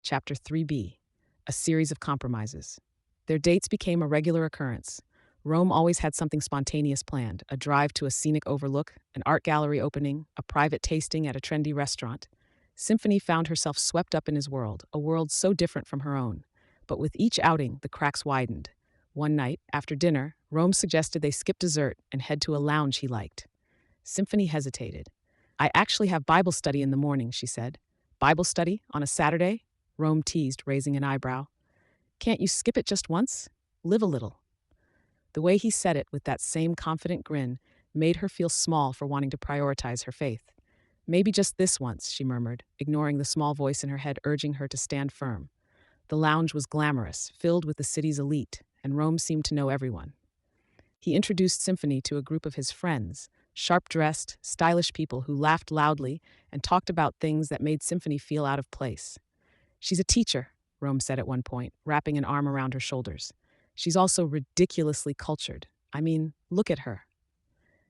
Chapter 3b, a series of compromises. Their dates became a regular occurrence. Rome always had something spontaneous planned: a drive to a scenic overlook, an art gallery opening, a private tasting at a trendy restaurant. Symphony found herself swept up in his world, a world so different from her own. But with each outing, the cracks widened. One night, after dinner, Rome suggested they skip dessert and head to a lounge he liked. Symphony hesitated. "I actually have Bible study in the morning," she said. "Bible study? On a Saturday?" Rome teased, raising an eyebrow. "Can't you skip it just once? Live a little." The way he said it, with that same confident grin, made her feel small for wanting to prioritize her faith. "Maybe just this once," she murmured, ignoring the small voice in her head urging her to stand firm. The lounge was glamorous, filled with the city's elite, and Rome seemed to know everyone. He introduced Symphony to a group of his friends, sharp-dressed, stylish people who laughed loudly and talked about things that made Symphony feel out of place. "She's a teacher," Rome said at one point, wrapping an arm around her shoulders. "She's also ridiculously cultured. I mean, look at her."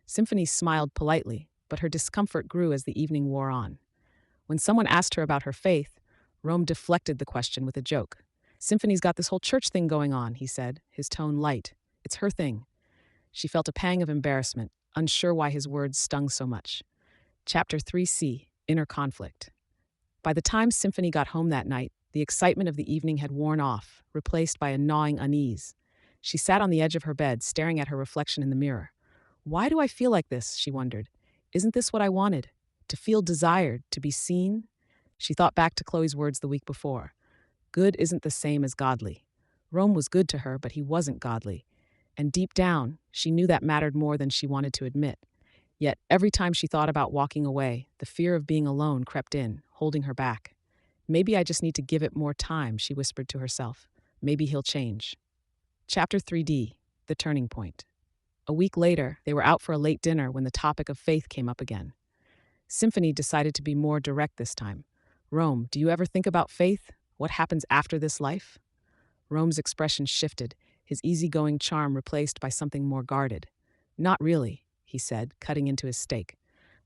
Symphony smiled politely, but her discomfort grew as the evening wore on. When someone asked her about her faith, Rome deflected the question with a joke. "Symphony's got this whole church thing going on," he said, his tone light. "It's her thing." She felt a pang of embarrassment, unsure why his words stung so much. Chapter 3c, Inner Conflict. By the time Symphony got home that night, the excitement of the evening had worn off, replaced by a gnawing unease. She sat on the edge of her bed, staring at her reflection in the mirror. "Why do I feel like this?" she wondered. "Isn't this what I wanted? To feel desired, to be seen?" She thought back to Chloe's words the week before. Good isn't the same as godly. Rome was good to her, but he wasn't godly. And deep down, she knew that mattered more than she wanted to admit. Yet, every time she thought about walking away, the fear of being alone crept in, holding her back. "Maybe I just need to give it more time," she whispered to herself. "Maybe he'll change." Chapter 3d, The Turning Point. A week later, they were out for a late dinner when the topic of faith came up again. Symphony decided to be more direct this time. "Rome, do you ever think about faith? What happens after this life?" Rome's expression shifted, his easygoing charm replaced by something more guarded. "Not really," he said, cutting into his steak.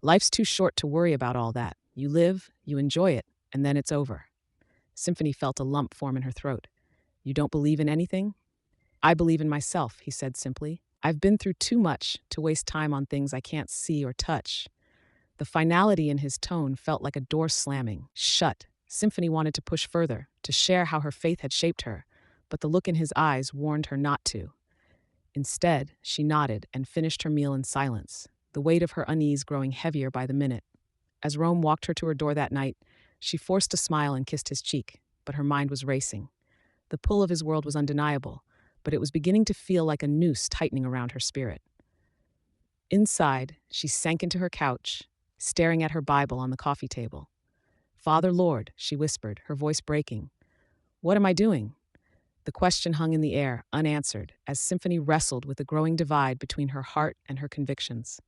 "Life's too short to worry about all that. You live, you enjoy it, and then it's over." Symphony felt a lump form in her throat. "You don't believe in anything?" "I believe in myself," he said simply. "I've been through too much to waste time on things I can't see or touch." The finality in his tone felt like a door slamming shut. Symphony wanted to push further, to share how her faith had shaped her, but the look in his eyes warned her not to. Instead, she nodded and finished her meal in silence, the weight of her unease growing heavier by the minute. As Rome walked her to her door that night, she forced a smile and kissed his cheek, but her mind was racing. The pull of his world was undeniable, but it was beginning to feel like a noose tightening around her spirit. Inside, she sank into her couch, staring at her Bible on the coffee table. "Father Lord," she whispered, her voice breaking. "What am I doing?" The question hung in the air, unanswered, as Symphony wrestled with the growing divide between her heart and her convictions.